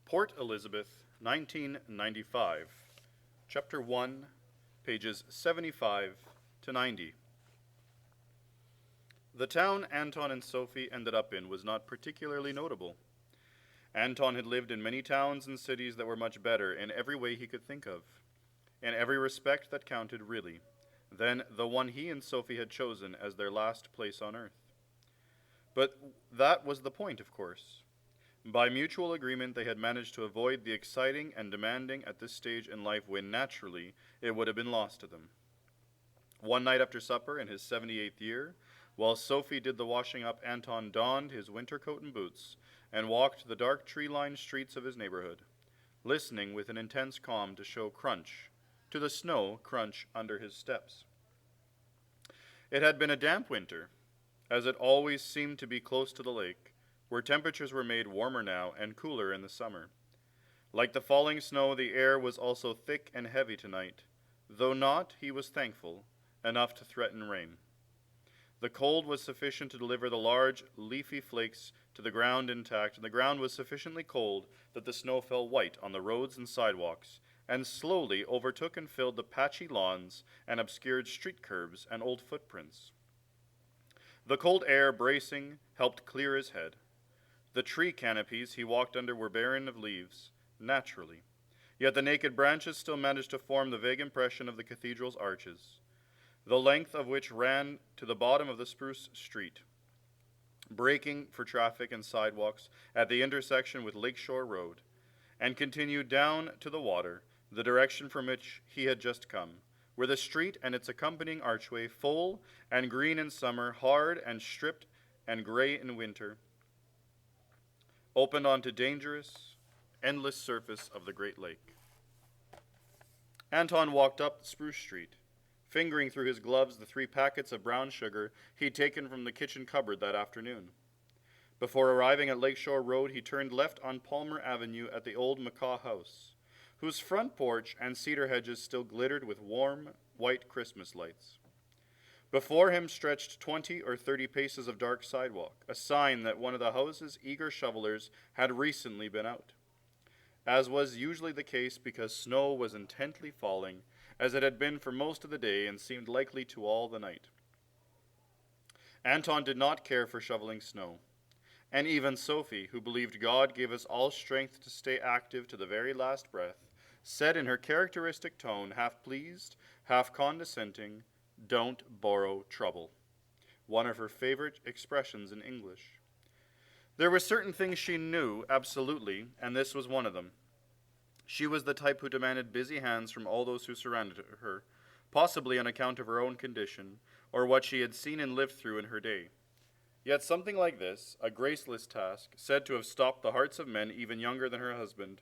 Port Elizabeth, 1995, Chapter 1, pages 75 to 90. The town Anton and Sophie ended up in was not particularly notable. Anton had lived in many towns and cities that were much better in every way he could think of, in every respect that counted really, than the one he and Sophie had chosen as their last place on earth. But that was the point, of course. By mutual agreement, they had managed to avoid the exciting and demanding at this stage in life when naturally it would have been lost to them. One night after supper in his 78th year, while Sophie did the washing up, Anton donned his winter coat and boots and walked the dark tree-lined streets of his neighborhood, listening with an intense calm to the snow crunch under his steps. It had been a damp winter, as it always seemed to be close to the lake, where temperatures were made warmer now and cooler in the summer. Like the falling snow, the air was also thick and heavy tonight, though not, he was thankful, enough to threaten rain. The cold was sufficient to deliver the large, leafy flakes to the ground intact, and the ground was sufficiently cold that the snow fell white on the roads and sidewalks, and slowly overtook and filled the patchy lawns and obscured street curbs and old footprints. The cold air, bracing, helped clear his head. The tree canopies he walked under were barren of leaves, naturally, yet the naked branches still managed to form the vague impression of the cathedral's arches, the length of which ran to the bottom of the spruce street, breaking for traffic and sidewalks at the intersection with Lakeshore Road, and continued down to the water, the direction from which he had just come, where the street and its accompanying archway, full and green in summer, hard and stripped and gray in winter, opened onto dangerous, endless surface of the Great Lake. Anton walked up Spruce Street, fingering through his gloves the 3 packets of brown sugar he'd taken from the kitchen cupboard that afternoon. Before arriving at Lakeshore Road, he turned left on Palmer Avenue at the old Macaw house, whose front porch and cedar hedges still glittered with warm, white Christmas lights. Before him stretched 20 or 30 paces of dark sidewalk, a sign that one of the house's eager shovelers had recently been out, as was usually the case because snow was intently falling, as it had been for most of the day and seemed likely to all the night. Anton did not care for shoveling snow, and even Sophie, who believed God gave us all strength to stay active to the very last breath, said in her characteristic tone, half pleased, half condescending, "Don't borrow trouble," one of her favorite expressions in English. There were certain things she knew absolutely, and this was one of them. She was the type who demanded busy hands from all those who surrounded her, possibly on account of her own condition, or what she had seen and lived through in her day. Yet something like this, a graceless task, said to have stopped the hearts of men even younger than her husband.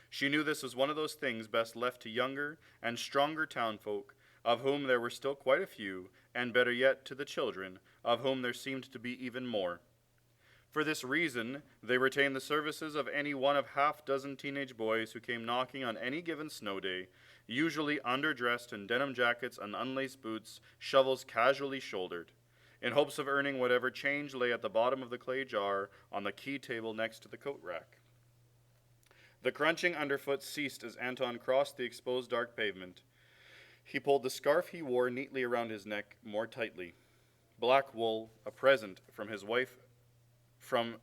She knew this was one of those things best left to younger and stronger townfolk, of whom there were still quite a few, and better yet to the children, of whom there seemed to be even more. For this reason, they retained the services of any one of half-dozen teenage boys who came knocking on any given snow day, usually underdressed in denim jackets and unlaced boots, shovels casually shouldered, in hopes of earning whatever change lay at the bottom of the clay jar on the key table next to the coat rack. The crunching underfoot ceased as Anton crossed the exposed dark pavement. He pulled the scarf he wore neatly around his neck more tightly. Black wool, a present from his wife from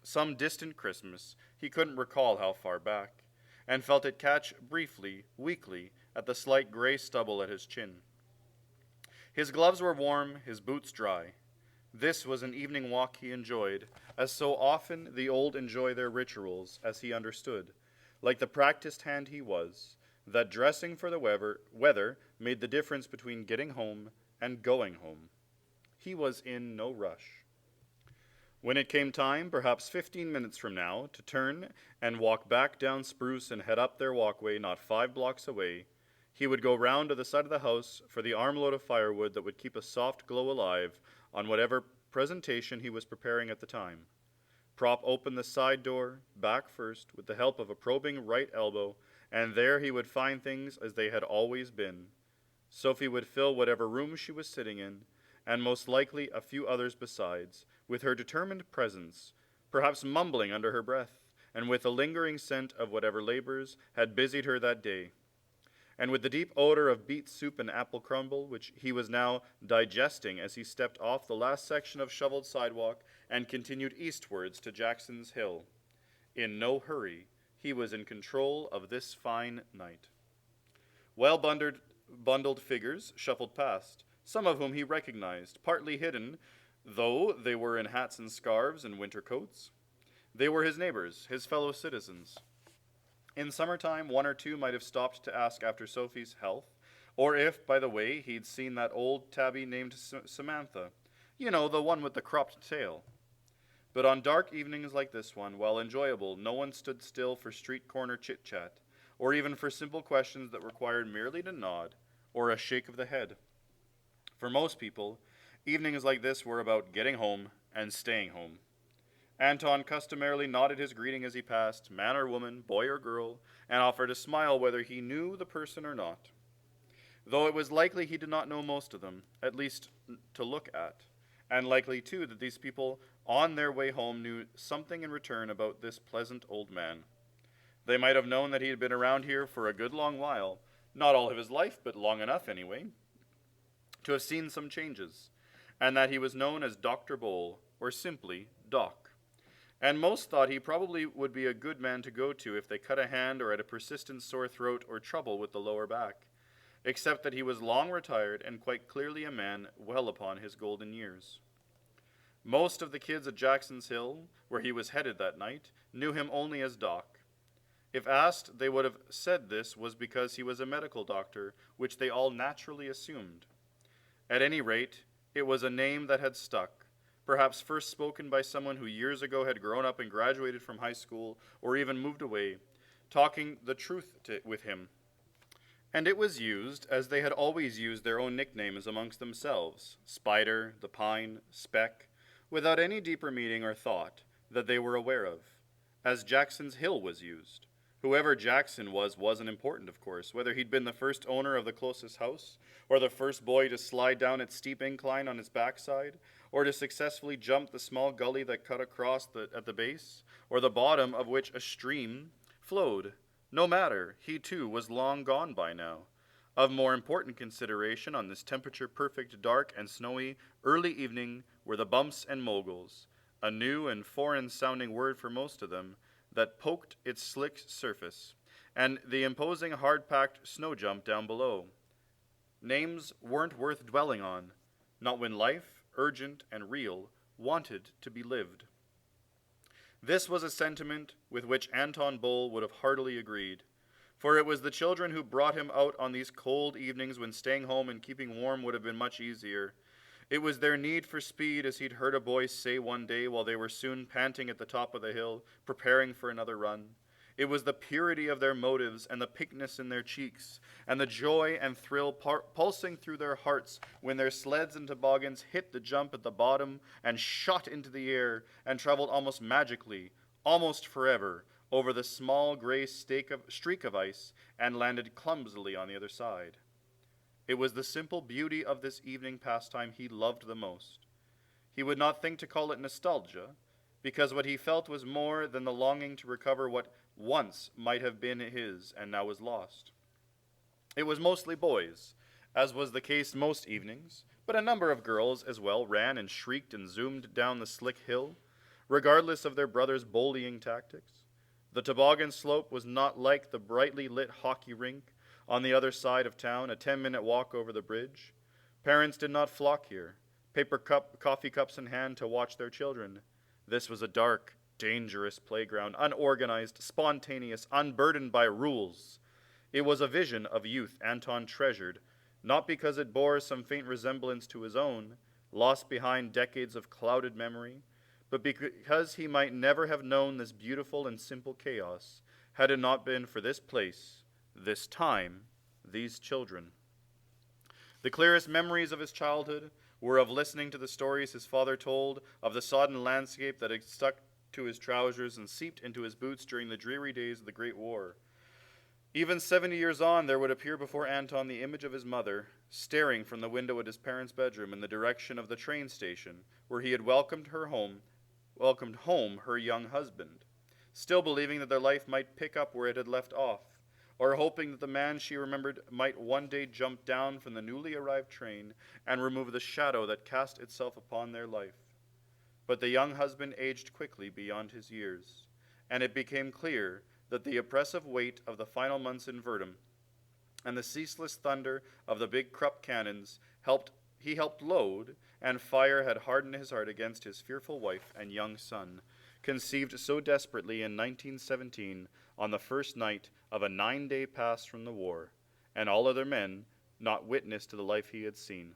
some distant Christmas, he couldn't recall how far back, and felt it catch briefly, weakly, at the slight gray stubble at his chin. His gloves were warm, his boots dry. This was an evening walk he enjoyed, as so often the old enjoy their rituals, as he understood, like the practiced hand he was, that dressing for the weather made the difference between getting home and going home. He was in no rush. When it came time, perhaps 15 minutes from now, to turn and walk back down Spruce and head up their walkway not 5 blocks away, he would go round to the side of the house for the armload of firewood that would keep a soft glow alive on whatever presentation he was preparing at the time. Prop open the side door, back first, with the help of a probing right elbow, and there he would find things as they had always been. Sophie would fill whatever room she was sitting in, and most likely a few others besides, with her determined presence, perhaps mumbling under her breath, and with the lingering scent of whatever labors had busied her that day, and with the deep odor of beet soup and apple crumble, which he was now digesting as he stepped off the last section of shoveled sidewalk and continued eastwards to Jackson's Hill. In no hurry, he was in control of this fine night. Well-bundled figures shuffled past, some of whom he recognized, partly hidden, though they were in hats and scarves and winter coats. They were his neighbors, his fellow citizens. In summertime, one or two might have stopped to ask after Sophie's health, or if, by the way, he'd seen that old tabby named Samantha. You know, the one with the cropped tail. But on dark evenings like this one, while enjoyable, no one stood still for street corner chit-chat, or even for simple questions that required merely to nod, or a shake of the head. For most people, evenings like this were about getting home and staying home. Anton customarily nodded his greeting as he passed, man or woman, boy or girl, and offered a smile whether he knew the person or not. Though it was likely he did not know most of them, at least to look at, and likely, too, that these people on their way home knew something in return about this pleasant old man. They might have known that he had been around here for a good long while, not all of his life, but long enough anyway, to have seen some changes, and that he was known as Dr. Bowl, or simply Doc. And most thought he probably would be a good man to go to if they cut a hand or had a persistent sore throat or trouble with the lower back, except that he was long retired and quite clearly a man well upon his golden years. Most of the kids at Jackson's Hill, where he was headed that night, knew him only as Doc. If asked, they would have said this was because he was a medical doctor, which they all naturally assumed. At any rate, it was a name that had stuck, perhaps first spoken by someone who years ago had grown up and graduated from high school, or even moved away, talking the truth with him. And it was used as they had always used their own nicknames amongst themselves, Spider, the Pine, Speck, without any deeper meaning or thought that they were aware of, as Jackson's Hill was used. Whoever Jackson was wasn't important, of course, whether he'd been the first owner of the closest house, or the first boy to slide down its steep incline on his backside, or to successfully jump the small gully that cut across at the base, or the bottom of which a stream flowed. No matter, he too was long gone by now. Of more important consideration on this temperature-perfect, dark and snowy early evening were the bumps and moguls, a new and foreign-sounding word for most of them, that poked its slick surface, and the imposing hard-packed snow jump down below. Names weren't worth dwelling on, not when life, urgent and real, wanted to be lived. This was a sentiment with which Anton Bowl would have heartily agreed, for it was the children who brought him out on these cold evenings when staying home and keeping warm would have been much easier. It was their need for speed, as he'd heard a boy say one day while they were soon panting at the top of the hill, preparing for another run. It was the purity of their motives and the pinkness in their cheeks, and the joy and thrill pulsing through their hearts when their sleds and toboggans hit the jump at the bottom and shot into the air and traveled almost magically, almost forever, over the small gray streak of ice and landed clumsily on the other side. It was the simple beauty of this evening pastime he loved the most. He would not think to call it nostalgia, because what he felt was more than the longing to recover what once might have been his and now was lost. It was mostly boys, as was the case most evenings, but a number of girls as well ran and shrieked and zoomed down the slick hill, regardless of their brothers' bullying tactics. The toboggan slope was not like the brightly lit hockey rink on the other side of town, a 10-minute walk over the bridge. Parents did not flock here, coffee cups in hand to watch their children. This was a dark, dangerous playground, unorganized, spontaneous, unburdened by rules. It was a vision of youth Anton treasured, not because it bore some faint resemblance to his own, lost behind decades of clouded memory, but because he might never have known this beautiful and simple chaos had it not been for this place, this time, these children. The clearest memories of his childhood were of listening to the stories his father told of the sodden landscape that had stuck to his trousers and seeped into his boots during the dreary days of the Great War. Even 70 years on, there would appear before Anton the image of his mother, staring from the window at his parents' bedroom in the direction of the train station, where he had welcomed home her young husband, still believing that their life might pick up where it had left off, or hoping that the man she remembered might one day jump down from the newly arrived train and remove the shadow that cast itself upon their life. But the young husband aged quickly beyond his years, and it became clear that the oppressive weight of the final months in Verdun and the ceaseless thunder of the big Krupp cannons helped load, and fire had hardened his heart against his fearful wife and young son, conceived so desperately in 1917 on the first night of a 9-day pass from the war, and all other men not witness to the life he had seen.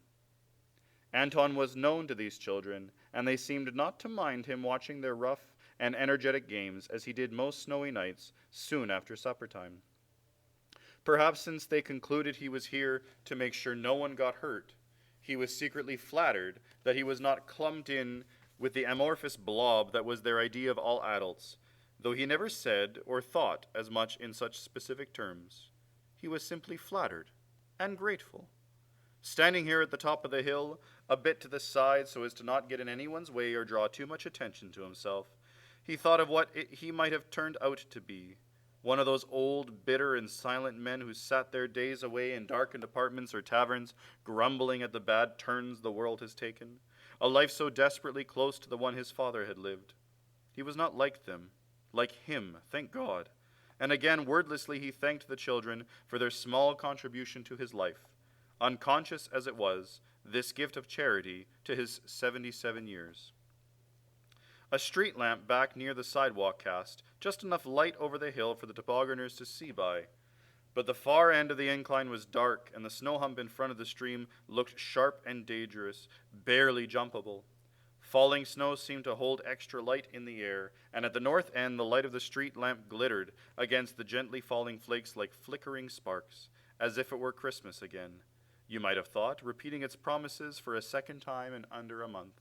Anton was known to these children, and they seemed not to mind him watching their rough and energetic games as he did most snowy nights soon after supper time. Perhaps since they concluded he was here to make sure no one got hurt, he was secretly flattered that he was not clumped in with the amorphous blob that was their idea of all adults, though he never said or thought as much in such specific terms. He was simply flattered and grateful. Standing here at the top of the hill, a bit to the side so as to not get in anyone's way or draw too much attention to himself, he thought of what he might have turned out to be. One of those old, bitter, and silent men who sat their days away in darkened apartments or taverns, grumbling at the bad turns the world has taken, a life so desperately close to the one his father had lived. He was not like them, like him, thank God. And again, wordlessly, he thanked the children for their small contribution to his life, unconscious as it was, this gift of charity to his 77 years. A street lamp back near the sidewalk cast just enough light over the hill for the tobogganers to see by, but the far end of the incline was dark, and the snow hump in front of the stream looked sharp and dangerous, barely jumpable. Falling snow seemed to hold extra light in the air, and at the north end the light of the street lamp glittered against the gently falling flakes like flickering sparks, as if it were Christmas again, you might have thought, repeating its promises for a second time in under a month.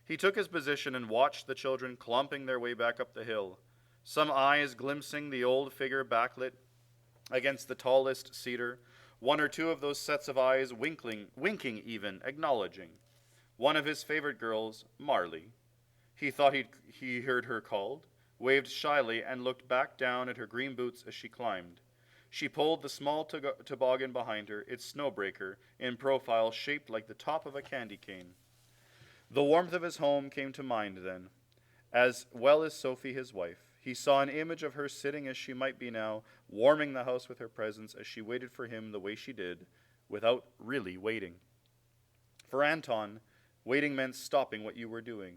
He took his position and watched the children clumping their way back up the hill, some eyes glimpsing the old figure backlit against the tallest cedar, one or two of those sets of eyes winking even, acknowledging. One of his favorite girls, Marley. He thought he heard her called, waved shyly, and looked back down at her green boots as she climbed. She pulled the small toboggan behind her, its snowbreaker, in profile shaped like the top of a candy cane. The warmth of his home came to mind then, as well as Sophie, his wife. He saw an image of her sitting as she might be now, warming the house with her presence as she waited for him the way she did, without really waiting. For Anton, waiting meant stopping what you were doing,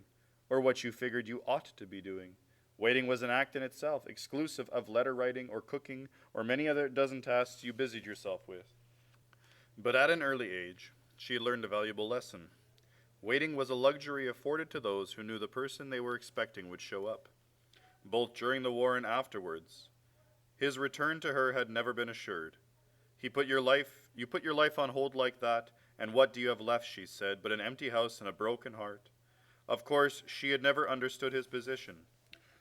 or what you figured you ought to be doing. Waiting was an act in itself, exclusive of letter writing or cooking or many other dozen tasks you busied yourself with. But at an early age, she had learned a valuable lesson. Waiting was a luxury afforded to those who knew the person they were expecting would show up, both during the war and afterwards. His return to her had never been assured. You put your life on hold like that, and what do you have left, she said, but an empty house and a broken heart? Of course, she had never understood his position.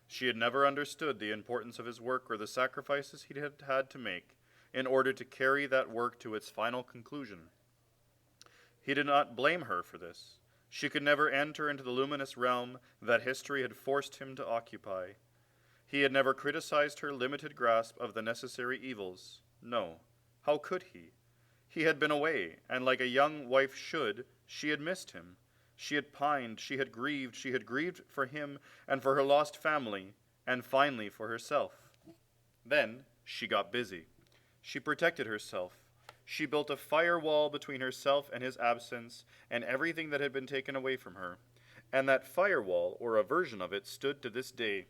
She had never understood the importance of his work or the sacrifices he had had to make in order to carry that work to its final conclusion. He did not blame her for this. She could never enter into the luminous realm that history had forced him to occupy. He had never criticized her limited grasp of the necessary evils. No, how could he? He had been away, and like a young wife should, she had missed him. She had pined, she had grieved for him and for her lost family, and finally for herself. Then she got busy. She protected herself. She built a firewall between herself and his absence and everything that had been taken away from her, and that firewall, or a version of it, stood to this day.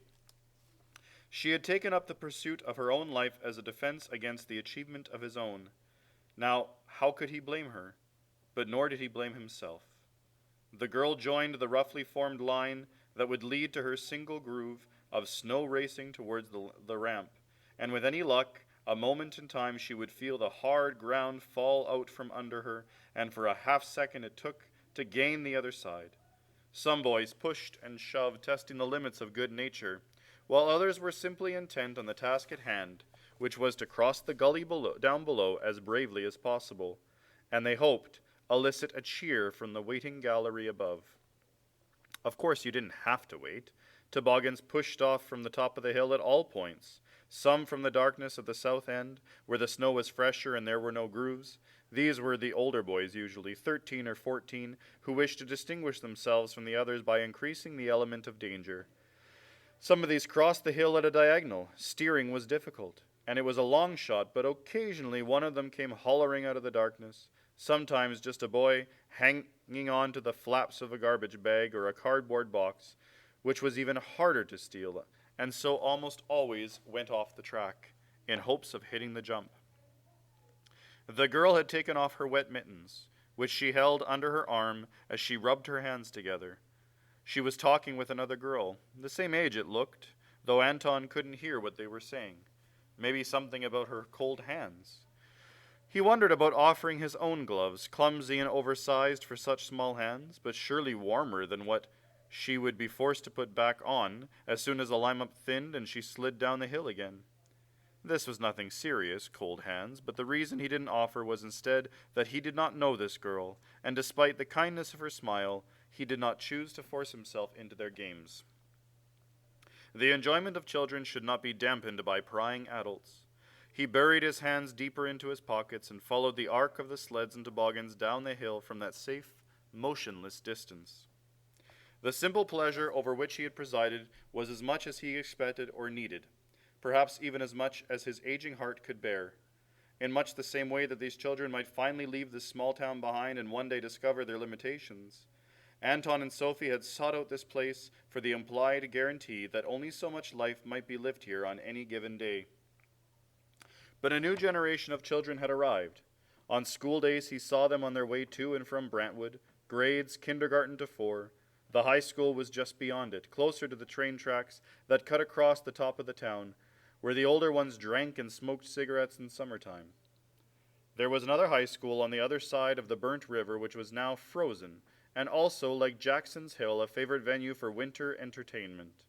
She had taken up the pursuit of her own life as a defense against the achievement of his own. Now, how could he blame her? But nor did he blame himself. The girl joined the roughly formed line that would lead to her single groove of snow racing towards the ramp, and with any luck, a moment in time she would feel the hard ground fall out from under her, and for a half second it took to gain the other side. Some boys pushed and shoved, testing the limits of good nature, while others were simply intent on the task at hand, which was to cross the gully down below as bravely as possible, and they hoped elicit a cheer from the waiting gallery above. Of course, you didn't have to wait. Toboggans pushed off from the top of the hill at all points, some from the darkness of the south end, where the snow was fresher and there were no grooves. These were the older boys, usually 13 or 14, who wished to distinguish themselves from the others by increasing the element of danger. Some of these crossed the hill at a diagonal. Steering was difficult, and it was a long shot, but occasionally one of them came hollering out of the darkness, sometimes just a boy hanging on to the flaps of a garbage bag or a cardboard box, which was even harder to steal, and so almost always went off the track, in hopes of hitting the jump. The girl had taken off her wet mittens, which she held under her arm as she rubbed her hands together. She was talking with another girl, the same age it looked, though Anton couldn't hear what they were saying. Maybe something about her cold hands. He wondered about offering his own gloves, clumsy and oversized for such small hands, but surely warmer than what she would be forced to put back on as soon as the lime-up thinned and she slid down the hill again. This was nothing serious, cold hands, but the reason he didn't offer was instead that he did not know this girl, and despite the kindness of her smile, he did not choose to force himself into their games. The enjoyment of children should not be dampened by prying adults. He buried his hands deeper into his pockets and followed the arc of the sleds and toboggans down the hill from that safe, motionless distance. The simple pleasure over which he had presided was as much as he expected or needed, perhaps even as much as his aging heart could bear. In much the same way that these children might finally leave this small town behind and one day discover their limitations, Anton and Sophie had sought out this place for the implied guarantee that only so much life might be lived here on any given day. But a new generation of children had arrived. On school days he saw them on their way to and from Brantwood, grades kindergarten to 4. The high school was just beyond it, closer to the train tracks that cut across the top of the town, where the older ones drank and smoked cigarettes in summertime. There was another high school on the other side of the burnt river which was now frozen, and also, like Jackson's Hill, a favorite venue for winter entertainment.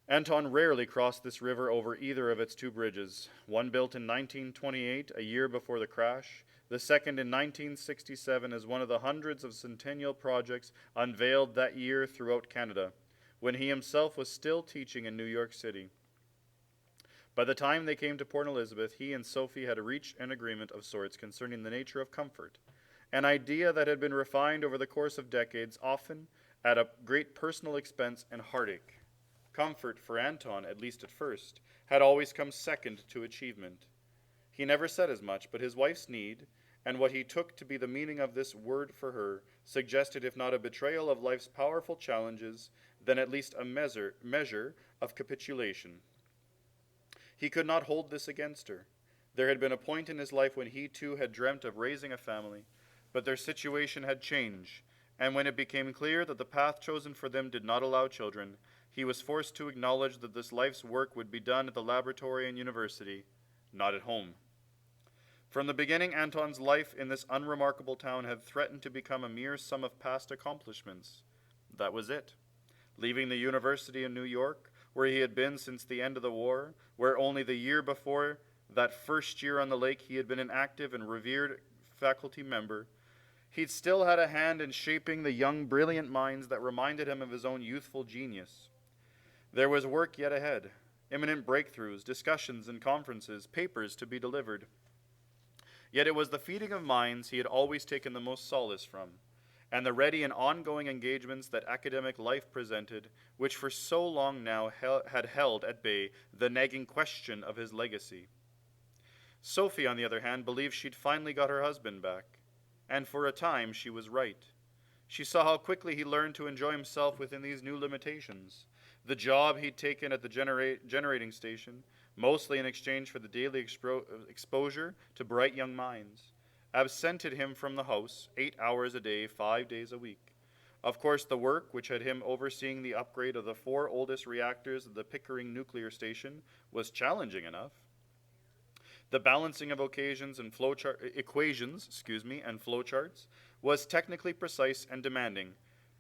Anton rarely crossed this river over either of its two bridges, one built in 1928, a year before the crash, the second in 1967 as one of the hundreds of centennial projects unveiled that year throughout Canada, when he himself was still teaching in New York City. By the time they came to Port Elizabeth, he and Sophie had reached an agreement of sorts concerning the nature of comfort, an idea that had been refined over the course of decades, often at a great personal expense and heartache. Comfort, for Anton, at least at first, had always come second to achievement. He never said as much, but his wife's need, and what he took to be the meaning of this word for her, suggested if not a betrayal of life's powerful challenges, then at least a measure of capitulation. He could not hold this against her. There had been a point in his life when he too had dreamt of raising a family, but their situation had changed, and when it became clear that the path chosen for them did not allow children, he was forced to acknowledge that this life's work would be done at the laboratory and university, not at home. From the beginning, Anton's life in this unremarkable town had threatened to become a mere sum of past accomplishments. That was it. Leaving the university in New York, where he had been since the end of the war, where only the year before that first year on the lake he had been an active and revered faculty member, he'd still had a hand in shaping the young, brilliant minds that reminded him of his own youthful genius. There was work yet ahead, imminent breakthroughs, discussions and conferences, papers to be delivered. Yet it was the feeding of minds he had always taken the most solace from, and the ready and ongoing engagements that academic life presented, which for so long now had held at bay the nagging question of his legacy. Sophie, on the other hand, believed she'd finally got her husband back, and for a time she was right. She saw how quickly he learned to enjoy himself within these new limitations. The job he'd taken at the generating station, mostly in exchange for the daily exposure to bright young minds, absented him from the house 8 hours a day, 5 days a week. Of course, the work, which had him overseeing the upgrade of the 4 oldest reactors of the Pickering nuclear station, was challenging enough. The balancing of equations and flowcharts was technically precise and demanding,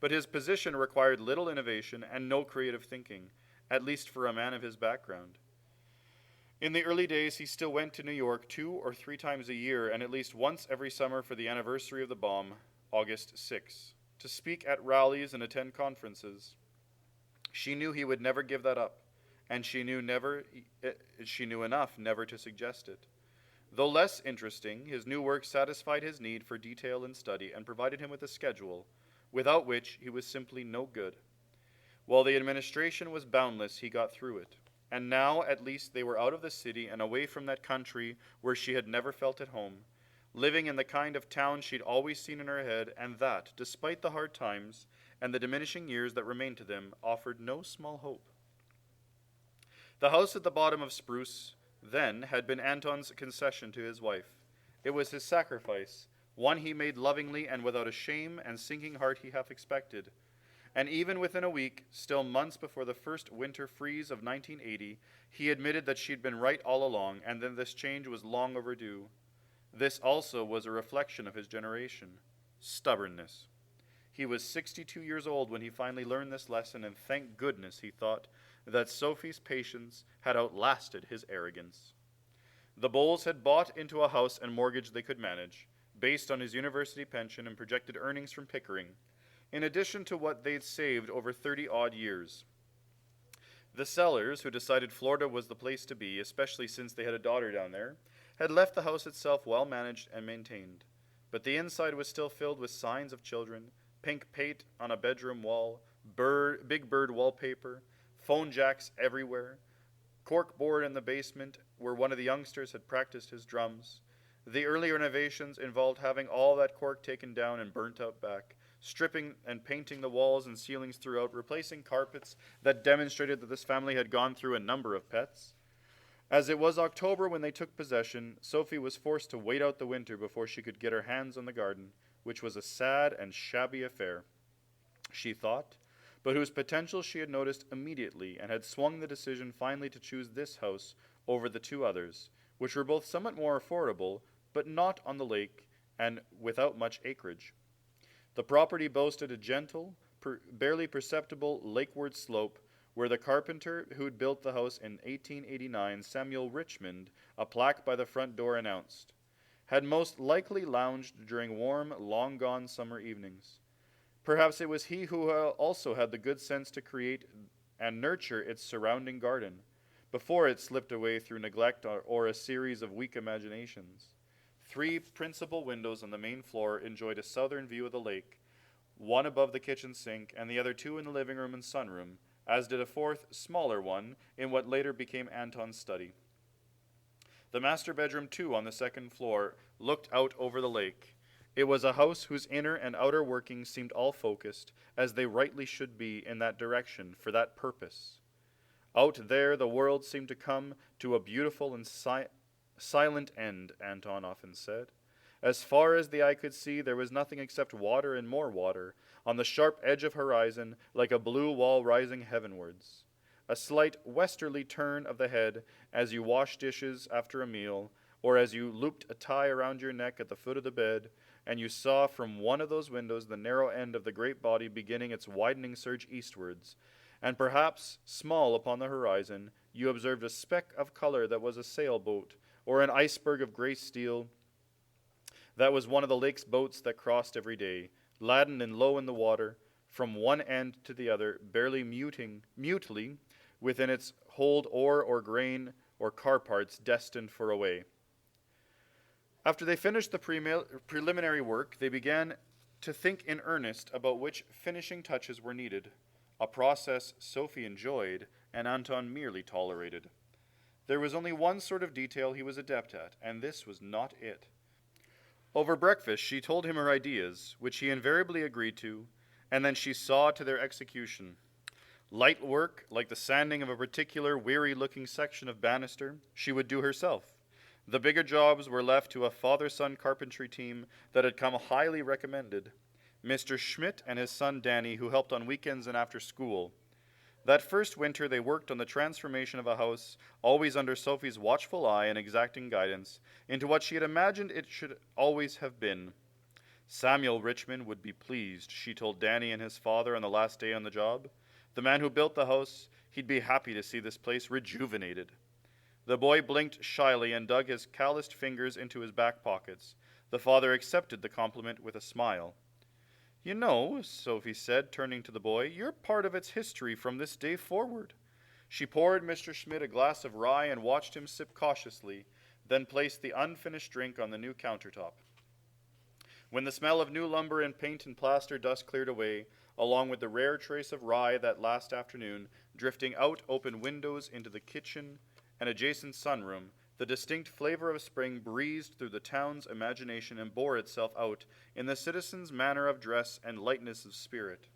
but his position required little innovation and no creative thinking, at least for a man of his background. In the early days, he still went to New York 2 or 3 times a year and at least once every summer for the anniversary of the bomb, August 6, to speak at rallies and attend conferences. She knew he would never give that up, and she knew enough never to suggest it. Though less interesting, his new work satisfied his need for detail and study and provided him with a schedule, without which he was simply no good. While the administration was boundless, he got through it. And now, at least, they were out of the city and away from that country where she had never felt at home, living in the kind of town she'd always seen in her head, and that, despite the hard times and the diminishing years that remained to them, offered no small hope. The house at the bottom of Spruce, then, had been Anton's concession to his wife. It was his sacrifice, one he made lovingly and without a shame and sinking heart he half expected. And even within a week, still months before the first winter freeze of 1980, he admitted that she'd been right all along and that this change was long overdue. This also was a reflection of his generation: stubbornness. He was 62 years old when he finally learned this lesson, and thank goodness, he thought, that Sophie's patience had outlasted his arrogance. The Bowles had bought into a house and mortgage they could manage, based on his university pension and projected earnings from Pickering, in addition to what they'd saved over 30-odd years. The Sellers, who decided Florida was the place to be, especially since they had a daughter down there, had left the house itself well managed and maintained. But the inside was still filled with signs of children, pink paint on a bedroom wall, big bird wallpaper, phone jacks everywhere, cork board in the basement where one of the youngsters had practiced his drums. The early renovations involved having all that cork taken down and burnt out back, stripping and painting the walls and ceilings throughout, replacing carpets that demonstrated that this family had gone through a number of pets. As it was October when they took possession, Sophie was forced to wait out the winter before she could get her hands on the garden, which was a sad and shabby affair, she thought, but whose potential she had noticed immediately and had swung the decision finally to choose this house over the two others, which were both somewhat more affordable, but not on the lake and without much acreage. The property boasted a gentle, barely perceptible lakeward slope where the carpenter who'd built the house in 1889, Samuel Richmond, a plaque by the front door announced, had most likely lounged during warm, long-gone summer evenings. Perhaps it was he who also had the good sense to create and nurture its surrounding garden, before it slipped away through neglect or a series of weak imaginations. 3 principal windows on the main floor enjoyed a southern view of the lake, one above the kitchen sink and the other 2 in the living room and sunroom, as did a 4th, smaller one in what later became Anton's study. The master bedroom, too, on the second floor, looked out over the lake. It was a house whose inner and outer workings seemed all focused, as they rightly should be, in that direction, for that purpose. Out there, the world seemed to come to a beautiful and silent end, Anton often said. As far as the eye could see, there was nothing except water and more water, on the sharp edge of horizon, like a blue wall rising heavenwards. A slight westerly turn of the head as you washed dishes after a meal, or as you looped a tie around your neck at the foot of the bed, and you saw from one of those windows the narrow end of the great body beginning its widening surge eastwards, and perhaps, small upon the horizon, you observed a speck of color that was a sailboat, or an iceberg of gray steel that was one of the lake's boats that crossed every day, laden and low in the water, from one end to the other, barely mutely within its hold ore or grain or car parts destined for away. After they finished the preliminary work, they began to think in earnest about which finishing touches were needed, a process Sophie enjoyed and Anton merely tolerated. There was only one sort of detail he was adept at, and this was not it. Over breakfast, she told him her ideas, which he invariably agreed to, and then she saw to their execution. Light work, like the sanding of a particular weary-looking section of banister, she would do herself. The bigger jobs were left to a father-son carpentry team that had come highly recommended. Mr. Schmidt and his son Danny, who helped on weekends and after school. That first winter they worked on the transformation of a house, always under Sophie's watchful eye and exacting guidance, into what she had imagined it should always have been. Samuel Richmond would be pleased, she told Danny and his father on the last day on the job. The man who built the house, he'd be happy to see this place rejuvenated. The boy blinked shyly and dug his calloused fingers into his back pockets. The father accepted the compliment with a smile. You know, Sophie said, turning to the boy, you're part of its history from this day forward. She poured Mr. Schmidt a glass of rye and watched him sip cautiously, then placed the unfinished drink on the new countertop. When the smell of new lumber and paint and plaster dust cleared away, along with the rare trace of rye that last afternoon, drifting out open windows into the kitchen and adjacent sunroom, the distinct flavor of spring breezed through the town's imagination and bore itself out in the citizens' manner of dress and lightness of spirit.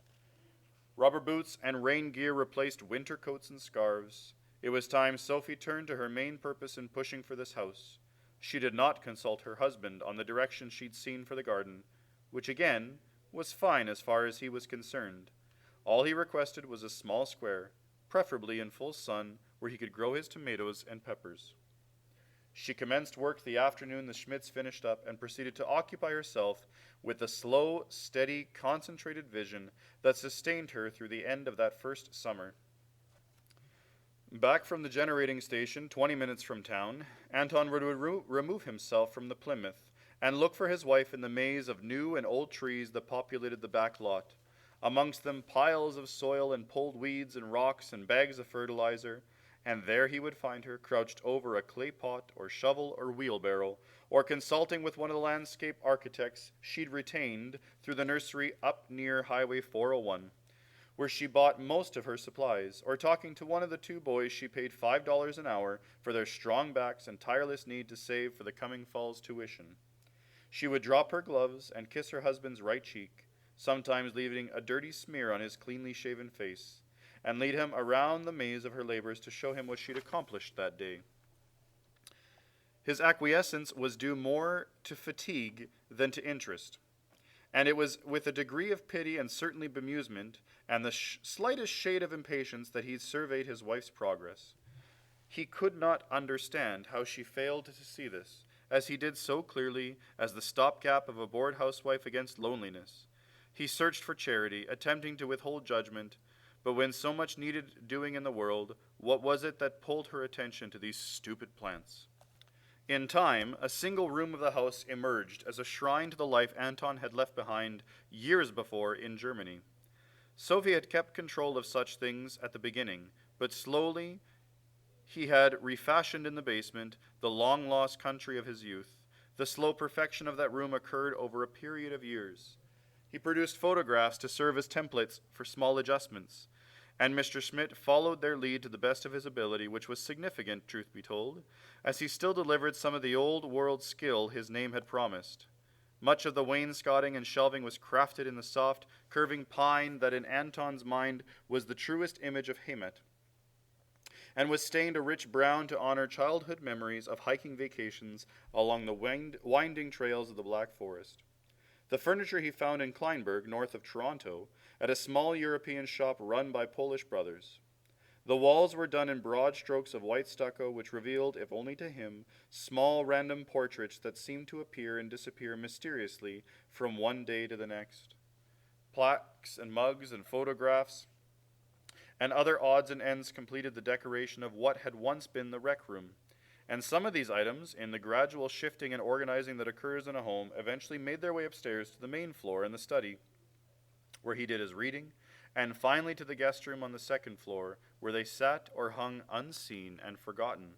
Rubber boots and rain gear replaced winter coats and scarves. It was time Sophie turned to her main purpose in pushing for this house. She did not consult her husband on the direction she'd seen for the garden, which again was fine as far as he was concerned. All he requested was a small square, preferably in full sun, where he could grow his tomatoes and peppers. She commenced work the afternoon the Schmidts finished up and proceeded to occupy herself with the slow, steady, concentrated vision that sustained her through the end of that first summer. Back from the generating station, 20 minutes from town, Anton would remove himself from the Plymouth and look for his wife in the maze of new and old trees that populated the back lot, amongst them piles of soil and pulled weeds and rocks and bags of fertilizer, and there he would find her crouched over a clay pot or shovel or wheelbarrow, or consulting with one of the landscape architects she'd retained through the nursery up near Highway 401, where she bought most of her supplies, or talking to one of the two boys she paid $5 an hour for their strong backs and tireless need to save for the coming fall's tuition. She would drop her gloves and kiss her husband's right cheek, sometimes leaving a dirty smear on his cleanly shaven face, and lead him around the maze of her labors to show him what she'd accomplished that day. His acquiescence was due more to fatigue than to interest, and it was with a degree of pity and certainly bemusement and the slightest shade of impatience that he surveyed his wife's progress. He could not understand how she failed to see this, as he did so clearly as the stopgap of a bored housewife against loneliness. He searched for charity, attempting to withhold judgment, but when so much needed doing in the world, what was it that pulled her attention to these stupid plants? In time, a single room of the house emerged as a shrine to the life Anton had left behind years before in Germany. Sophie had kept control of such things at the beginning, but slowly he had refashioned in the basement the long-lost country of his youth. The slow perfection of that room occurred over a period of years. He produced photographs to serve as templates for small adjustments, and Mr. Schmidt followed their lead to the best of his ability, which was significant, truth be told, as he still delivered some of the old-world skill his name had promised. Much of the wainscoting and shelving was crafted in the soft, curving pine that in Anton's mind was the truest image of Hamet, and was stained a rich brown to honor childhood memories of hiking vacations along the winding trails of the Black Forest. The furniture he found in Kleinburg, north of Toronto, at a small European shop run by Polish brothers. The walls were done in broad strokes of white stucco, which revealed, if only to him, small random portraits that seemed to appear and disappear mysteriously from one day to the next. Plaques and mugs and photographs and other odds and ends completed the decoration of what had once been the rec room. And some of these items, in the gradual shifting and organizing that occurs in a home, eventually made their way upstairs to the main floor in the study, where he did his reading, and finally to the guest room on the second floor, where they sat or hung unseen and forgotten.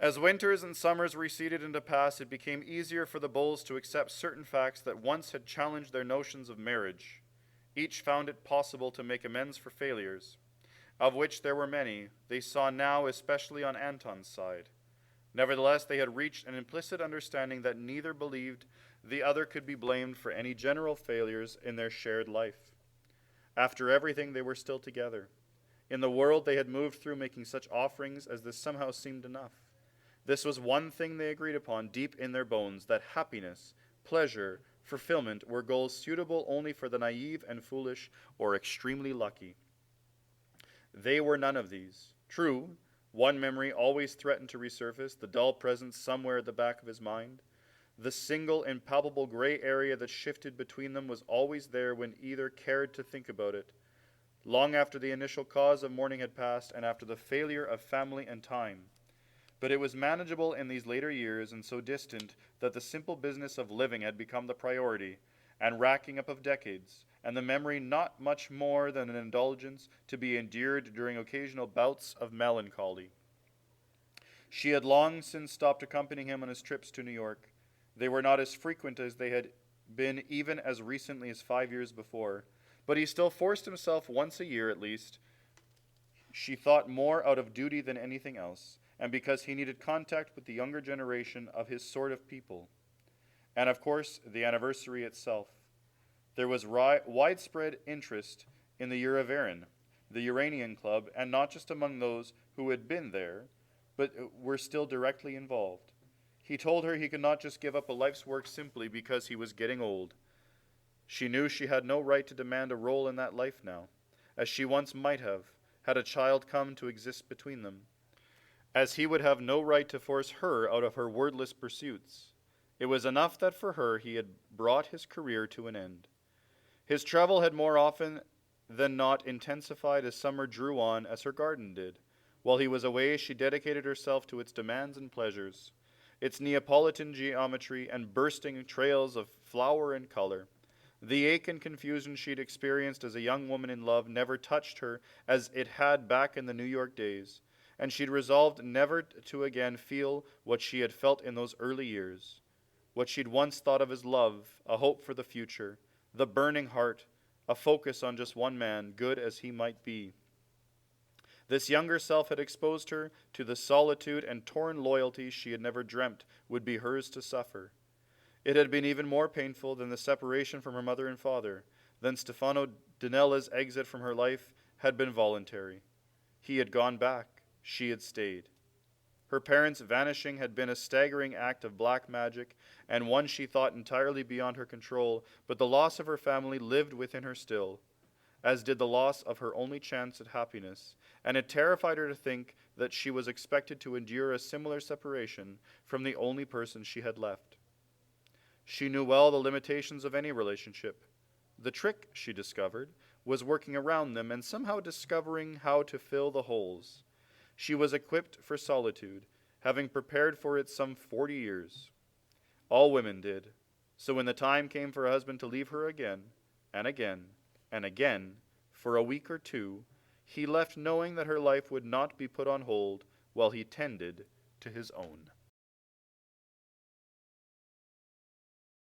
As winters and summers receded into past, it became easier for the Bulls to accept certain facts that once had challenged their notions of marriage. Each found it possible to make amends for failures, of which there were many, they saw now especially on Anton's side. Nevertheless, they had reached an implicit understanding that neither believed the other could be blamed for any general failures in their shared life. After everything, they were still together. In the world they had moved through, making such offerings as this somehow seemed enough. This was one thing they agreed upon deep in their bones, that happiness, pleasure, fulfillment were goals suitable only for the naive and foolish or extremely lucky. They were none of these. True, one memory always threatened to resurface, the dull presence somewhere at the back of his mind. The single impalpable gray area that shifted between them was always there when either cared to think about it, long after the initial cause of mourning had passed and after the failure of family and time. But it was manageable in these later years and so distant that the simple business of living had become the priority, and racking up of decades, and the memory not much more than an indulgence to be endured during occasional bouts of melancholy. She had long since stopped accompanying him on his trips to New York. They were not as frequent as they had been even as recently as 5 years before, but he still forced himself once a year at least. She thought more out of duty than anything else, and because he needed contact with the younger generation of his sort of people. And of course, the anniversary itself. There was widespread interest in the Uraverin, the Uranian Club, and not just among those who had been there, but were still directly involved. He told her he could not just give up a life's work simply because he was getting old. She knew she had no right to demand a role in that life now, as she once might have, had a child come to exist between them, as he would have no right to force her out of her wordless pursuits. It was enough that for her he had brought his career to an end. His travel had more often than not intensified as summer drew on as her garden did. While he was away, she dedicated herself to its demands and pleasures, its Neapolitan geometry and bursting trails of flower and color. The ache and confusion she'd experienced as a young woman in love never touched her as it had back in the New York days, and she'd resolved never to again feel what she had felt in those early years, what she'd once thought of as love, a hope for the future, the burning heart, a focus on just one man, good as he might be. This younger self had exposed her to the solitude and torn loyalty she had never dreamt would be hers to suffer. It had been even more painful than the separation from her mother and father. Then Stefano Danella's exit from her life had been voluntary. He had gone back. She had stayed. Her parents' vanishing had been a staggering act of black magic, and one she thought entirely beyond her control, but the loss of her family lived within her still, as did the loss of her only chance at happiness, and it terrified her to think that she was expected to endure a similar separation from the only person she had left. She knew well the limitations of any relationship. The trick, she discovered, was working around them and somehow discovering how to fill the holes. She was equipped for solitude, having prepared for it some 40 years. All women did. So when the time came for her husband to leave her again, and again, and again, for a week or two, he left knowing that her life would not be put on hold while he tended to his own.